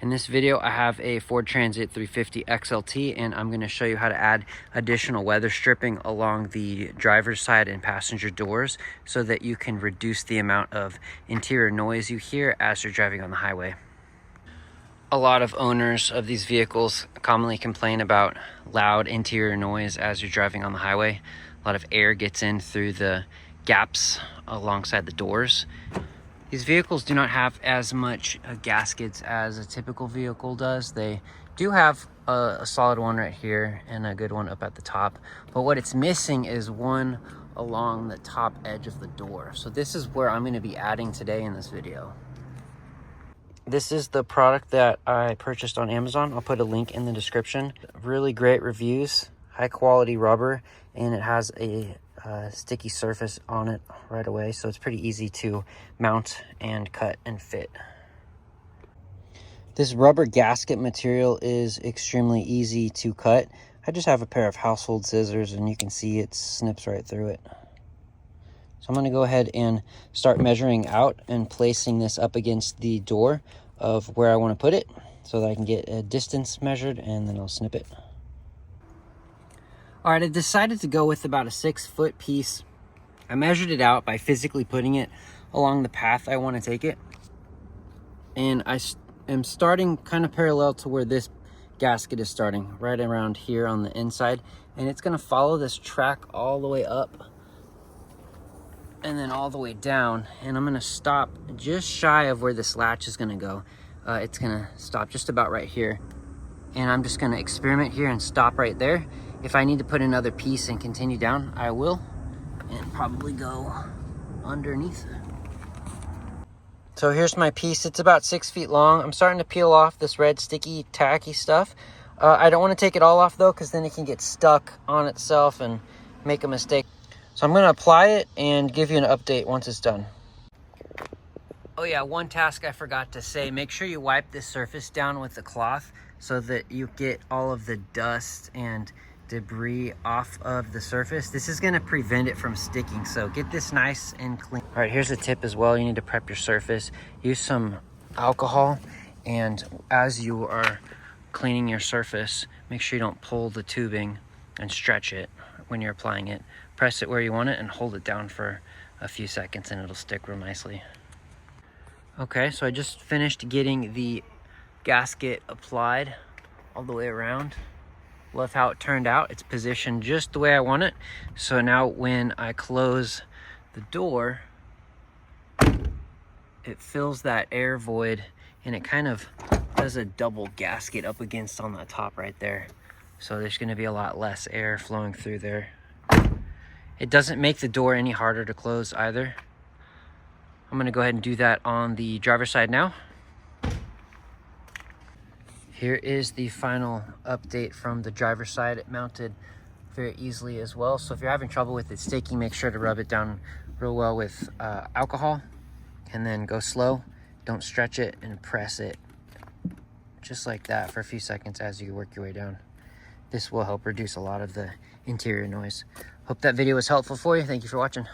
In this video, I have a Ford Transit 350 XLT, and I'm going to show you how to add additional weather stripping along the driver's side and passenger doors so that you can reduce the amount of interior noise you hear as you're driving on the highway. A lot of owners of these vehicles commonly complain about loud interior noise as you're driving on the highway. A lot of air gets in through the gaps alongside the doors. These vehicles do not have as much gaskets as a typical vehicle does. They do have a solid one right here and a good one up at the top, but what it's missing is one along the top edge of the door. So this is where I'm going to be adding today in this video. This is the product that I purchased on Amazon. I'll put a link in the description. Really great reviews, high quality rubber, and it has a sticky surface on it right away, so it's pretty easy to mount and cut and fit. This rubber gasket material is extremely easy to cut. I just have a pair of household scissors and you can see it snips right through it. So I'm going to go ahead and start measuring out and placing this up against the door of where I want to put it so that I can get a distance measured, and then I'll snip it. All right, I decided to go with about a 6-foot piece. I measured it out by physically putting it along the path I want to take it. And I am starting kind of parallel to where this gasket is starting, right around here on the inside. And it's going to follow this track all the way up and then all the way down. And I'm going to stop just shy of where this latch is going to go. It's going to stop just about right here. And I'm just going to experiment here and stop right there. If I need to put another piece and continue down, I will, and probably go underneath. So here's my piece. It's about 6 feet long. I'm starting to peel off this red sticky tacky stuff. I don't want to take it all off though, because then it can get stuck on itself and make a mistake. So I'm going to apply it and give you an update once it's done. Oh yeah, one task I forgot to say, make sure you wipe this surface down with the cloth so that you get all of the dust and debris off of the surface. This is going to prevent it from sticking, so get this nice and clean. All right, here's a tip as well. You need to prep your surface. Use some alcohol, and as you are cleaning your surface, make sure you don't pull the tubing and stretch it when you're applying it. Press it where you want it and hold it down for a few seconds and it'll stick real nicely. Okay, so I just finished getting the gasket applied all the way around. Love how it turned out. It's positioned just the way I want it. So now when I close the door, it fills that air void and it kind of does a double gasket up against on the top right there. So there's going to be a lot less air flowing through there. It doesn't make the door any harder to close either. I'm going to go ahead and do that on the driver's side now. Here is the final update from the driver's side. It mounted very easily as well. So if you're having trouble with it sticking, make sure to rub it down real well with alcohol and then go slow. Don't stretch it and press it just like that for a few seconds as you work your way down. This will help reduce a lot of the interior noise. Hope that video was helpful for you. Thank you for watching.